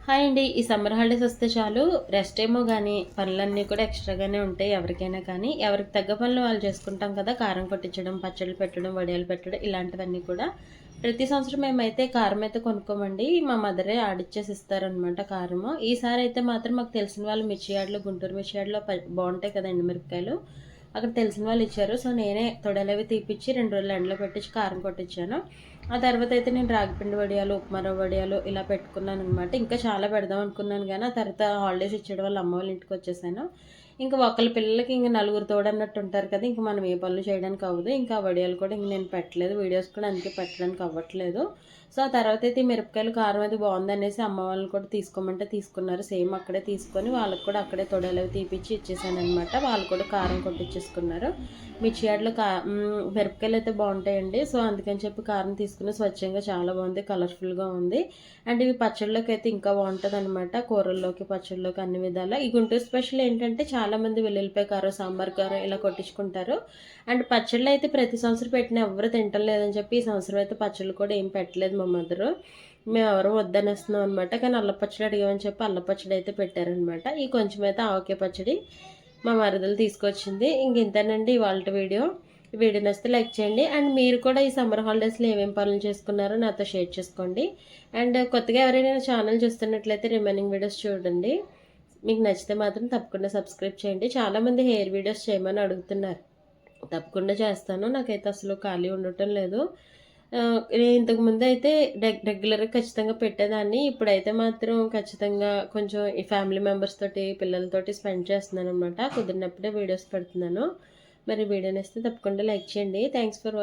Hi అండి. ఈ summer holidays వస్తే చాలు రెస్ట్ ఏమో గానీ పనులన్నీ కూడా ఎక్స్‌ట్రాగానే ఉంటాయి ఎవరికైనా కానీ. ఎవరికి తగ్గ పనులు వాళ్ళు చేసుకుంటాం కదా! కారం కొట్టించడం, పచ్చళ్ళు పెట్టడం, వడియాలు పెట్టడం ఇలాంటివన్నీ కూడా. ప్రతి సంవత్సరం మేమైతే కారం అయితే కొనుక్కోమండి. మా మదరే ఆడిచ్చేసి ఇస్తారనమాట కారము. ఈసారైతే మాత్రం మాకు తెలిసిన వాళ్ళు మిర్చి యార్డ్‌లో గుంటూరు మిర్చి యార్డ్‌లో బావుంటాయి కదండీ మిరపకాయలు. అక్కడ తెలిసిన వాళ్ళు ఇచ్చారు. సో, నేనే తొడలవి తీపిచ్చి 2 రోజులు ఎండలో పెట్టించి కారం కొట్టించాను. ఆ తర్వాత అయితే నేను రాగిపిండి వడియాలు, ఉప్మా రవ్వ వడియాలు ఇలా పెట్టుకున్నాననమాట. ఇంకా చాలా పెడదాం అనుకున్నాను గానీ, ఆ తర్వాత హాలిడేస్ ఇచ్చేయడం వల్ల అమ్మ వాళ్ళ ఇంటికొచ్చేసాను. ఇంకా ఒకళ్ళ పిల్లలకి ఇంక నలుగురు తోడన్నట్టు ఉంటారు కదా! ఇంక మనం ఏ పనులు చేయడానికి అవ్వదు. ఇంకా ఆ వడియాలు కూడా ఇంక నేను పెట్టలేదు. వీడియోస్ కూడా అందుకే పెట్టడానికి అవ్వట్లేదు. సో, ఆ తర్వాతయితే ఈ మిరపకాయలు కారం అది బావుందనేసి అమ్మ వాళ్ళని కూడా తీసుకోమంటే తీసుకున్నారు. సేమ్ అక్కడే తీసుకొని వాళ్ళకి కూడా అక్కడే తొడలవి తీపిచ్చి ఇచ్చేసాననమాట. వాళ్ళు కూడా కారం కొట్టిచ్చేసుకున్నారు. మిర్చి యాడ్‌లో మిరపకాయలయితే బావుంటాయండి. సో, అందుకని చెప్పి కారం తీసుకుని స్వచ్ఛంగా చాలా బావుంది. కలర్‌ఫుల్‌గా ఉంది. అండ్ ఇవి పచ్చడిలోకైతే ఇంకా బావుంటదనమాట. కూరల్లోకి, పచ్చడిలోకి అన్ని విధాలా. ఈ గుంటూరు స్పెషల్ ఏంటంటే చాలామంది వెల్లుల్లిపాయ కారం, సాంబార్ కారం ఇలా కొట్టించుకుంటారు. అండ్ పచ్చళ్ళయితే ప్రతి సంవత్సరం పెట్టినా ఎవ్వరు తింటం లేదని చెప్పి ఈ సంవత్సరం అయితే పచ్చళ్ళు కూడా ఏం పెట్టలేదు మా మదరు. మేమెవరం వద్దనేస్తున్నాం అనమాట. కానీ అల్ల పచ్చడి అడిగామని చెప్పి అల్ల పచ్చడి అయితే పెట్టారనమాట. ఈ కొంచెమైతే ఆవకాయ పచ్చడి మా మరదలు తీసుకొచ్చింది. ఇంక ఇంతేనండి ఇవాల్టి వీడియో. ఈ వీడియో నచ్చితే లైక్ చేయండి. అండ్ మీరు కూడా ఈ సమ్మర్ హాలిడేస్‌లో ఏమేం పనులు చేసుకున్నారో నాతో షేర్ చేసుకోండి. అండ్ కొత్తగా ఎవరైనా నా ఛానల్ చూస్తున్నట్లయితే రిమైనింగ్ వీడియోస్ చూడండి. మీకు నచ్చితే మాత్రం తప్పకుండా సబ్స్క్రైబ్ చేయండి. చాలామంది హెయిర్ వీడియోస్ చేయమని అడుగుతున్నారు. తప్పకుండా చేస్తాను. నాకైతే అసలు ఖాళీ ఉండటం లేదు. నేను ఇంతకుముందయితే రెగ్యులర్‌గా ఖచ్చితంగా పెట్టేదాన్ని. ఇప్పుడైతే మాత్రం ఖచ్చితంగా కొంచెం ఈ ఫ్యామిలీ మెంబర్స్ తోటి, పిల్లలతోటి స్పెండ్ చేస్తున్నాననమాట. కుదిరినప్పుడే వీడియోస్ పెడుతున్నాను. మరి వీడియో నచ్చితే తప్పకుండా లైక్ చేయండి. Thanks for